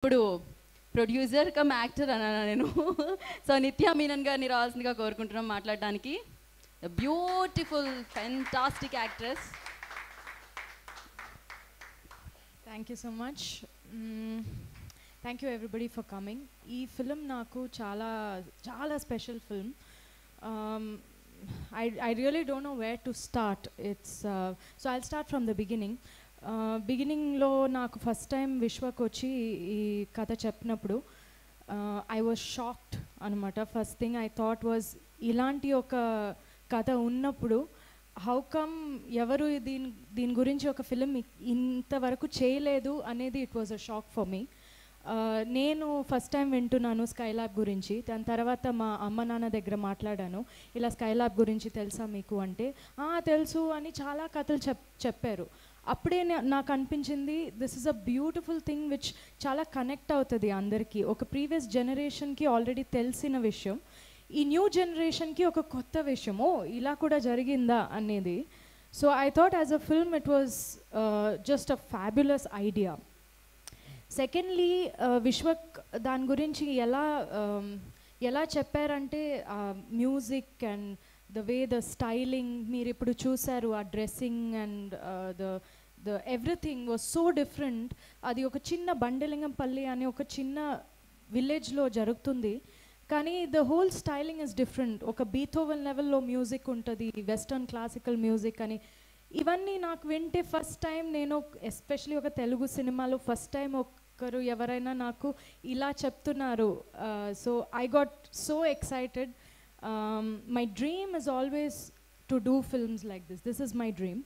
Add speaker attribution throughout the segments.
Speaker 1: ఇప్పుడు producer come actor అన్నాను నేను. సో నిత్యా మీనన్ గారిని రావాల్సిందిగా కోరుకుంటున్నాం మాట్లాడడానికి. Beautiful fantastic actress.
Speaker 2: Thank you so much. Thank you everybody for coming. ఈ ఫిల్మ్ నాకు చాలా చాలా special film. I really don't know where to start. So I'll start from the beginning. బిగినింగ్లో నాకు ఫస్ట్ టైం విశ్వక్ వచ్చి ఈ కథ చెప్పినప్పుడు ఐ వాజ్ షాక్డ్ అనమాట. First thing I thought was, ఇలాంటి ఒక కథ ఉన్నప్పుడు హౌ కమ్ ఎవరు దీని గురించి ఒక ఫిలిం ఇంతవరకు చేయలేదు అనేది it was a shock for me. నేను ఫస్ట్ టైం వింటున్నాను స్కైలాబ్ గురించి. దాని తర్వాత మా అమ్మ నాన్న దగ్గర మాట్లాడాను, ఇలా స్కైలాబ్ గురించి తెలుసా మీకు అంటే తెలుసు అని చాలా కథలు చెప్పారు. అప్పుడే నాకు అనిపించింది, this is a beautiful thing which చాలా కనెక్ట్ అవుతుంది అందరికీ. ఒక ప్రీవియస్ జనరేషన్కి ఆల్రెడీ తెలిసిన విషయం, ఈ న్యూ జనరేషన్కి ఒక కొత్త విషయం, ఇలా కూడా జరిగిందా అనేది. So I thought as a film it was just a fabulous idea. Secondly Vishwak దాని గురించి ఎలా చెప్పారంటే music and the way the styling మీరు ఇప్పుడు చూసారు, ఆ dressing and the everything was so different. అది ఒక చిన్న బండలింగంపల్లి అనే ఒక చిన్న విలేజ్లో జరుగుతుంది, కానీ the whole styling is different. ఒక బీథోవెన్ లెవెల్లో మ్యూజిక్ ఉంటుంది, వెస్టర్న్ క్లాసికల్ మ్యూజిక్ అని. ఇవన్నీ నాకు వింటే ఫస్ట్ టైం, నేను ఎస్పెషలీ ఒక తెలుగు సినిమాలో ఫస్ట్ టైం ఒకరు ఎవరైనా నాకు ఇలా చెప్తున్నారు. So I got so excited. My dream is always to do films like this. This is my dream.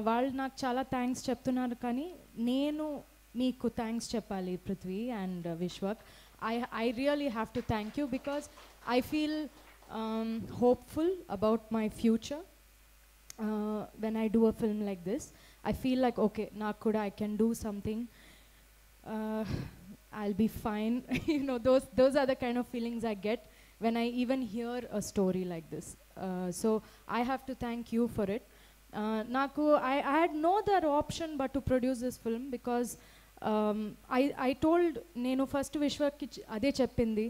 Speaker 2: వాళ్ళు నాకు చాలా థ్యాంక్స్ చెప్తున్నారు, కానీ నేను మీకు థ్యాంక్స్ చెప్పాలి Prithvi and Vishwak. I really have to thank you because I feel hopeful about my future when I do a film like this. I feel like, okay, నాకు కూడా I can do something. I'll be fine. You know, those are the kind of feelings I get when I even hear a story like this. So I have to thank you for it. I had no other option but to produce this film because I told nenu first Vishwak ade cheppindi,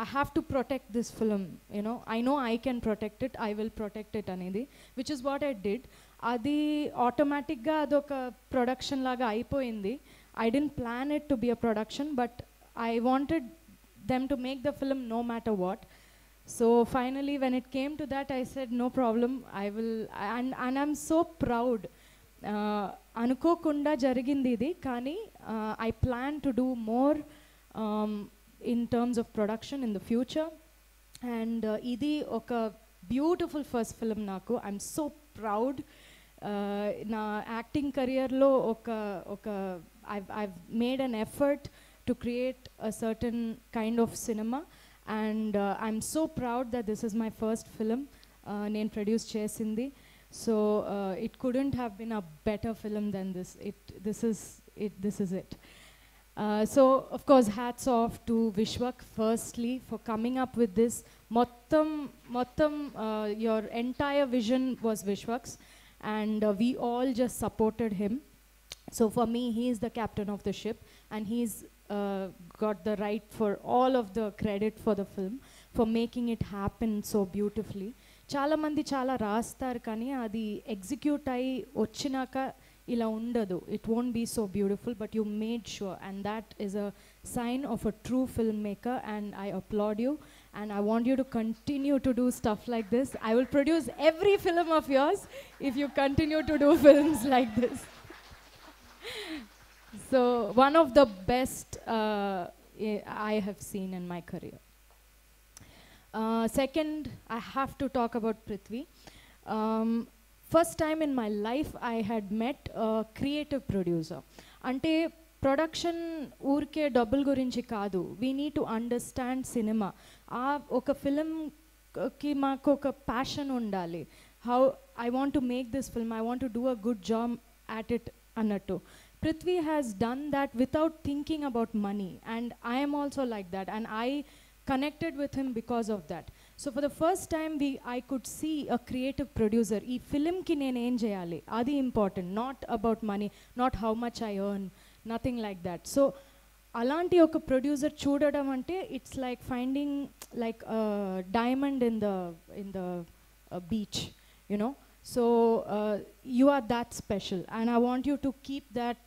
Speaker 2: I have to protect this film. You know, I know I can protect it, I will protect it anedi, which is what I did. Adi automatic ga adoka production laga aipoyindi. I didn't plan it to be a production, but I wanted them to make the film no matter what. So finally when it came to that, I said no problem, I will. And I'm so proud. Anukokunda jarigindi idi, kani I plan to do more in terms of production in the future. And idi oka beautiful first film naku. I'm so proud. Na acting career lo oka I've made an effort to create a certain kind of cinema, and I'm so proud that this is my first film నేను produce చేసింది. So it couldn't have been a better film than this. This is it. So of course hats off to Vishwak firstly for coming up with this. Mottam your entire vision was Vishwak's, and we all just supported him. So for me, he is the captain of the ship, and he's got the right for all of the credit for the film, for making it happen so beautifully. Chala mandi chala rastar kani adi execute ayi ochinaka ila undadu. It won't be so beautiful, but you made sure, and that is a sign of a true filmmaker, and I applaud you, and I want you to continue to do stuff like this. I will produce every film of yours if you continue to do films like this. So one of the best I have seen in my career. Second, I have to talk about Prithvi. First time in my life I had met a creative producer. Ante production ఊరికే డబ్బుల గురించి కాదు, we need to understand cinema. ఒక ఫిల్మ్కి మాకు ఒక passion ఉండాలి. How I want to make this film, I want to do a good job at it అన్నట్టు. Prithvi has done that without thinking about money, and I am also like that, and I connected with him because of that. So for the first time I could see a creative producer. Ee film ki nenu em cheyali, adi important, not about money, not how much I earn, nothing like that. So అలాంటి ఒక producer చూడడం అంటే it's like finding like diamond in the beach you know. So you are that special and I want you to keep that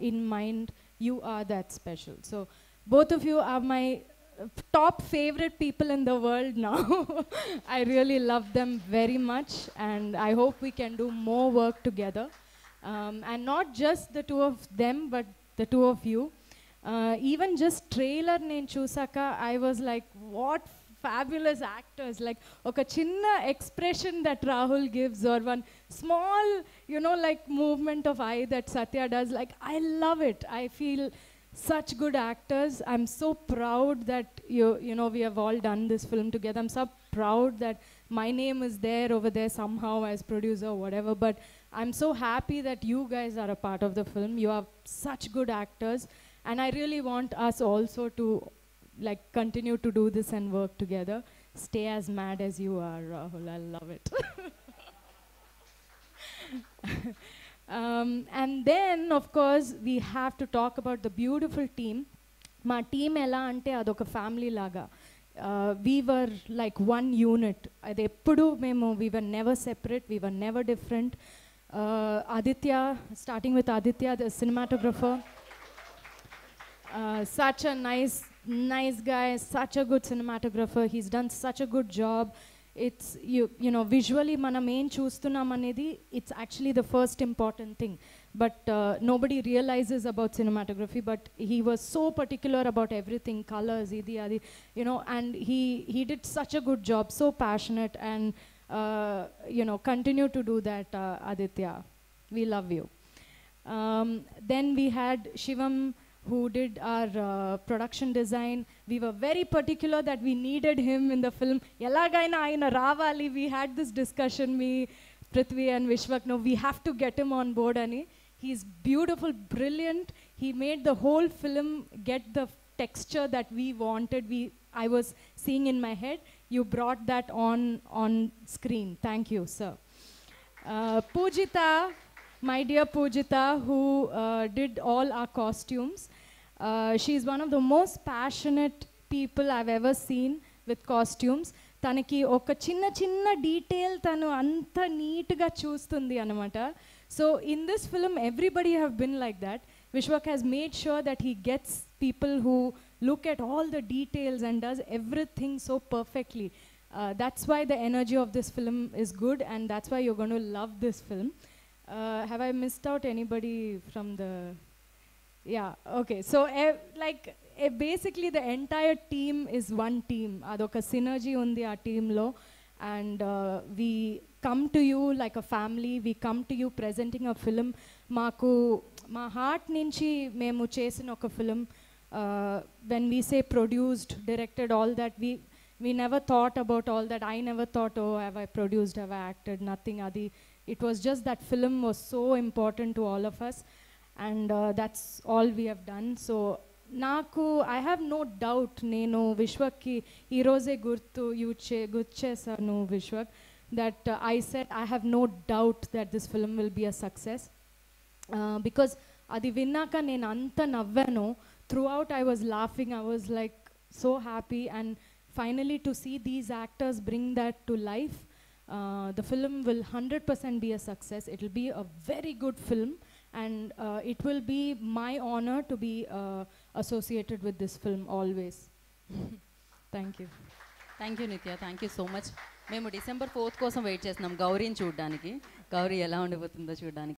Speaker 2: in mind. You are that special. So both of you are my top favorite people in the world now. I really love them very much and I hope we can do more work together. And not just the two of them but the two of you. Even just trailer nenu chusaka I was like, what fabulous actors. Like oka chinna expression that Rahul gives or one small like movement of eye that Satya does, like I love it. I feel such good actors. I'm so proud that we have all done this film together. I'm so proud that my name is there over there somehow as producer or whatever, but I'm so happy that you guys are a part of the film. You are such good actors and I really want us also to like continue to do this and work together. Stay as mad as you are, Rahul. I love it. And then of course we have to talk about the beautiful team. Ma team ela ante adoka family laga. We were like one unit. Adi eppudu memo, we were never separate, we were never different. Aditya, starting with Aditya, the cinematographer, such a nice guy, such a good cinematographer. He's done such a good job. It's visually manam em chustunam anedi, it's actually the first important thing, but nobody realizes about cinematography, but he was so particular about everything, colors, idi adi, and he did such a good job, so passionate, and continue to do that. Aditya, we love you. Then we had Shivam, who did our production design. We were very particular that we needed him in the film. Elagaina aina ravali. We had this discussion, me, Prithvi and Vishwak, no, we have to get him on board ani. He's beautiful, brilliant. He made the whole film get the texture that we wanted. I was seeing in my head. You brought that on screen. Thank you, sir. Poojitha, my dear Poojitha, who did all our costumes. She's one of the most passionate people I've ever seen with costumes. Tanaki oka chinna detail tanu anta neat ga chustundi anamata. So in this film everybody have been like that. Vishwak has made sure that he gets people who look at all the details and does everything so perfectly. That's why the energy of this film is good and that's why you're going to love this film. Have I missed out anybody from the... Yeah, okay. So basically the entire team is one team. Adoka synergy undi aa team lo, and we come to you like a family. We come to you presenting a film. Maaku ma heart nunchi memu chesina oka film. When we say produced, directed, all that, we never thought about all that. I never thought, oh, have I produced, have I acted, nothing. Adi, it was just that film was so important to all of us. And that's all we have done. So I have no doubt nenu Vishwakki ee roze gurtu guchesanu Vishwak, that I said I have no doubt that this film will be a success, because adi vinnaka nenu anta navvano. Throughout I was laughing, I was like so happy, and finally to see these actors bring that to life, the film will 100% be a success. It will be a very good film. And it will be my honor to be associated with this film always. Thank you.
Speaker 1: Thank you, Nitya. Thank you so much. మేము December 4th కోసం wait చేస్తున్నాం గౌరీని చూడడానికి. గౌరీ ఎలా ఉండిపోతుందో చూడడానికి.